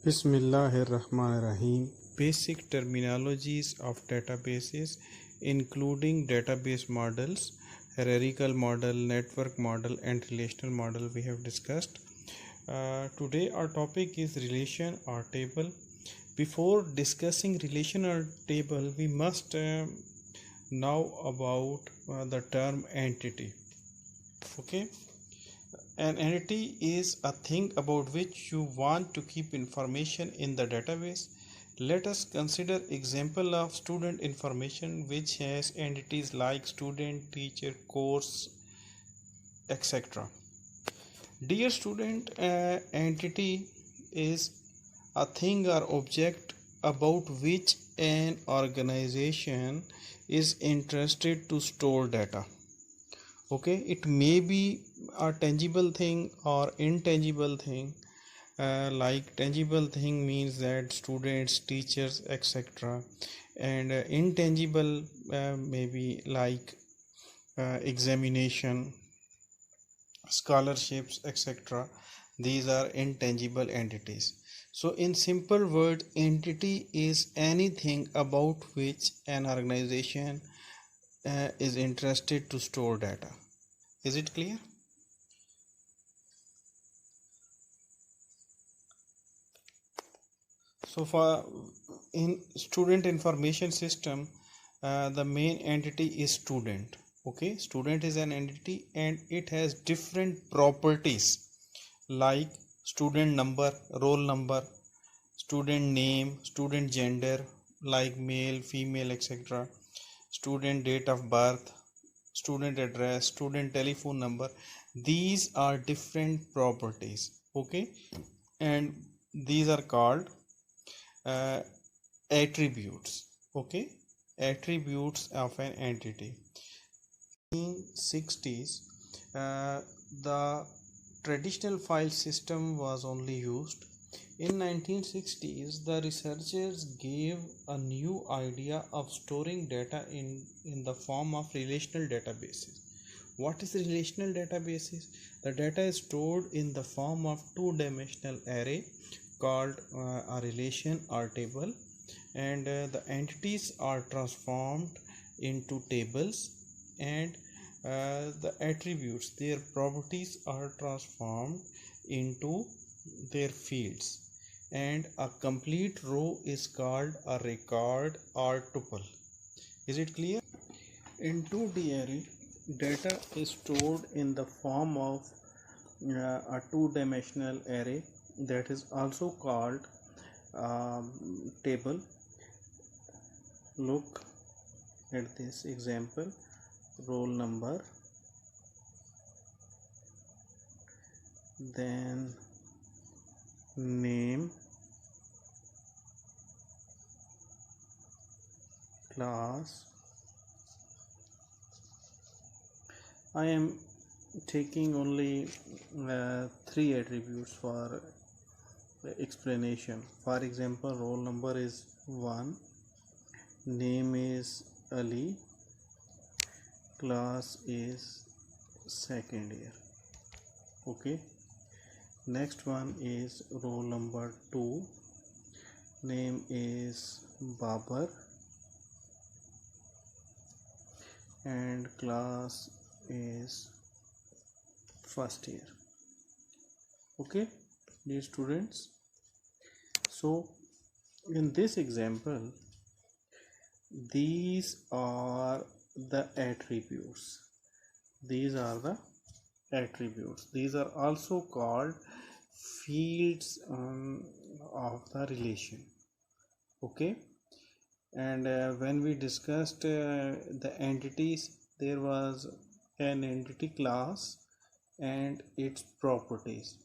Bismillahirrahmanirrahim. Basic terminologies of databases, including database models, hierarchical model, network model, and relational model, we have discussed. Today, our topic is relation or table. Before discussing relation or table, we must know about the term entity. Okay. An entity is a thing about which you want to keep information in the database. Let us consider example of student information which has entities like student, teacher, course, etc. Dear student, entity is a thing or object about which an organization is interested to store data. Okay, it may be a tangible thing or intangible thing. Like tangible thing means that students, teachers, etc., and intangible maybe like examination, scholarships, etc. These are intangible entities. So in simple word, entity is anything about which an organization is interested to store data. Is it clear? So for in student information system, the main entity is student. Okay, student is an entity and it has different properties like student number, roll number, student name, student gender like male, female, etc., student date of birth, student address, student telephone number. These are different properties. Okay, and these are called uh, attributes. Okay, attributes of an entity. In 60s, the traditional file system was only used. In 1960s, the researchers gave a new idea of storing data in the form of relational databases. What is relational databases? The data is stored in the form of two-dimensional array called a relation or table, and the entities are transformed into tables, and the attributes, their properties are transformed into their fields, and a complete row is called a record or tuple. Is it clear? In 2D array, data is stored in the form of a two-dimensional array that is also called table. Look at this example: roll number, then name, class. I am taking only three attributes for explanation. For example, roll number is 1, name is Ali, class is second year. Okay, next one is roll number 2, name is Babar, and class is first year. Okay, dear students, so in this example, these are the attributes. These are the attributes. These are also called fields of the relation. Okay, and when we discussed the entities, there was an entity class and its properties.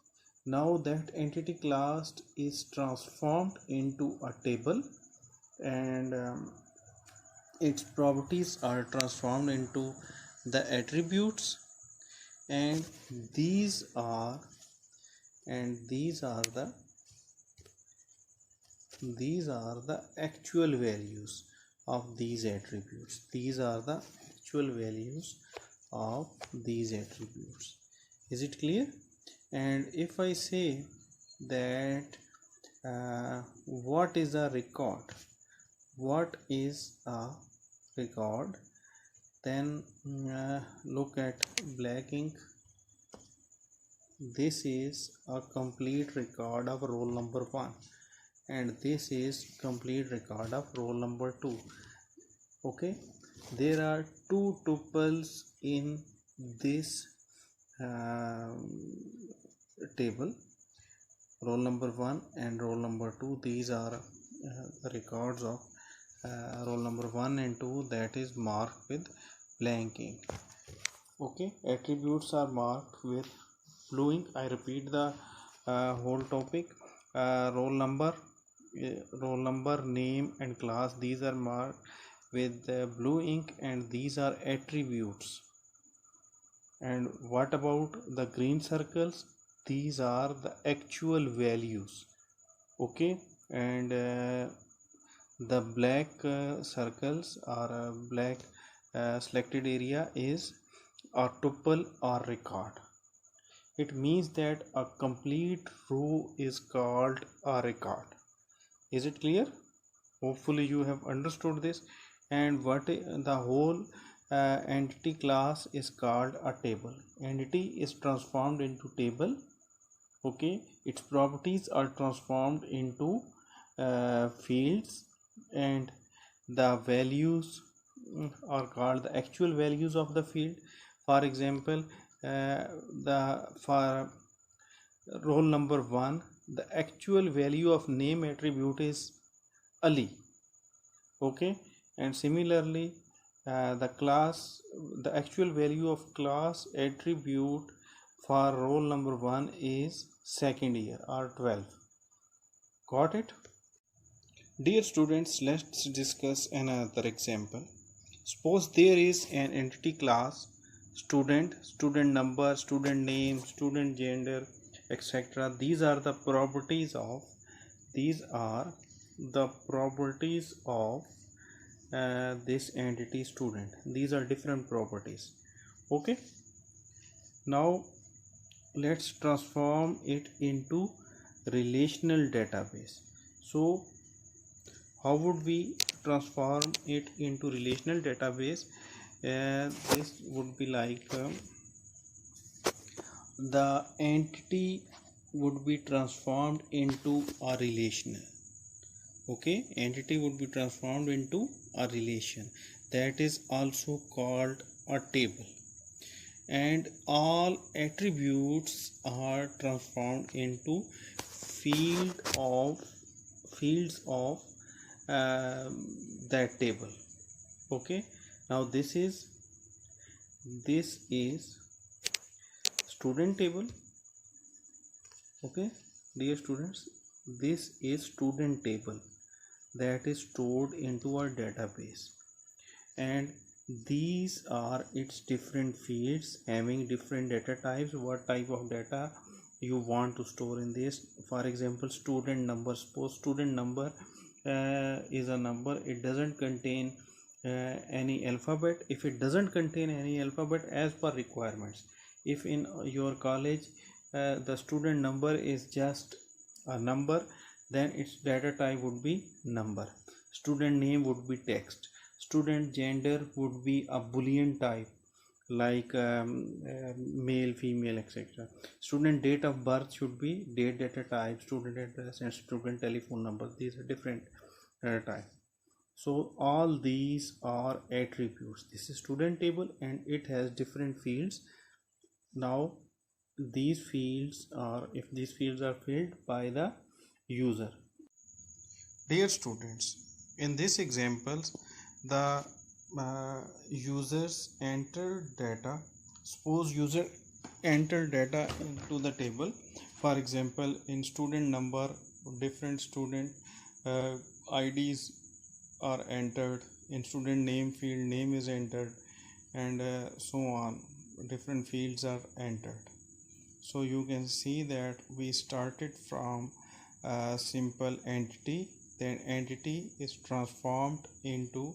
Now that entity class is transformed into a table, and its properties are transformed into the attributes, and these are the actual values of these attributes. These are the actual values of these attributes. Is it clear? And if I say that what is a record? What is a record? Then look at black ink. This is a complete record of roll number 1 and this is complete record of roll number 2. Okay, there are two tuples in this table, roll number 1 and roll number 2. These are the records of roll number 1 and 2, that is marked with blank ink. Okay, attributes are marked with blue ink. I repeat the whole topic. Roll number, name and class, these are marked with blue ink and these are attributes. And what about the green circles? These are the actual values. Okay, and the black circles or black selected area is a tuple or record. It means that a complete row is called a record. Is it clear? Hopefully you have understood this. And what the whole entity class is called a table. Entity is transformed into table. Okay, its properties are transformed into fields and the values are called the actual values of the field. For example, for roll number 1, the actual value of name attribute is Ali. Okay, and similarly the actual value of class attribute for roll number 1 is second year or 12. Got it? Dear students, let's discuss another example. Suppose there is an entity class student, student number, student name, student gender, etc. These are the properties of this entity student. These are different properties. Okay, now let's transform it into relational database. So how would we transform it into relational database? This would be like the entity would be transformed into a relational. Okay, entity would be transformed into a relation, that is also called a table, and all attributes are transformed into fields of that table. Okay, now this is student table. Okay, dear students, this is student table that is stored into our database, and these are its different fields having different data types. What type of data you want to store in this? For example, student number. Suppose student number is a number, it doesn't contain any alphabet. If it doesn't contain any alphabet as per requirements, if in your college the student number is just a number, then its data type would be number. Student name would be text. Student gender would be a boolean type like male, female, etc. Student date of birth should be date, data type, student address, and student telephone number. These are different data type. So all these are attributes. This is student table and it has different fields. Now these fields are filled by the user. Dear students, in this examples the users enter data. Suppose user enter data into the table. For example, in student number, different student IDs are entered. In student name field, name is entered, and so on. Different fields are entered. So you can see that we started from a simple entity, then entity is transformed into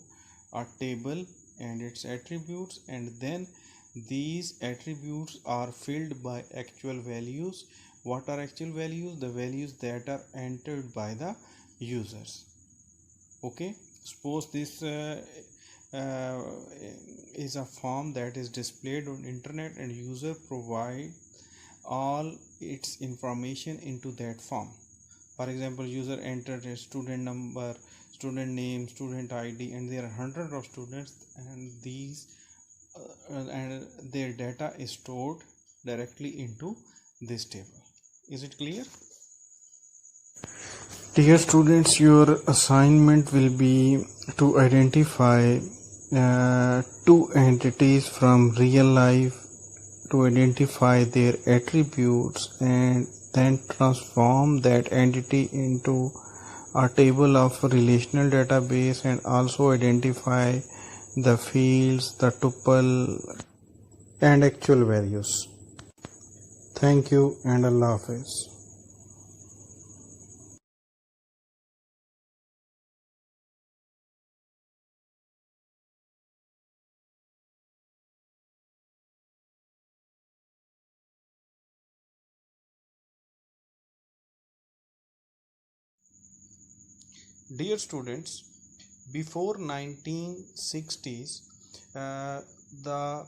a table and its attributes, and then these attributes are filled by actual values. What are actual values? The values that are entered by the users. Okay, suppose this uh, is a form that is displayed on internet and user provide all its information into that form. For example, user entered a student number, student name, student id, and there are hundreds of students, and these and their data is stored directly into this table. Is it clear? Dear students, your assignment will be to identify two entities from real life, to identify their attributes, and then transform that entity into a table of relational database, and also identify the fields, the tuple, and actual values. Thank you and Allah Hafiz. Dear students, before 1960s, the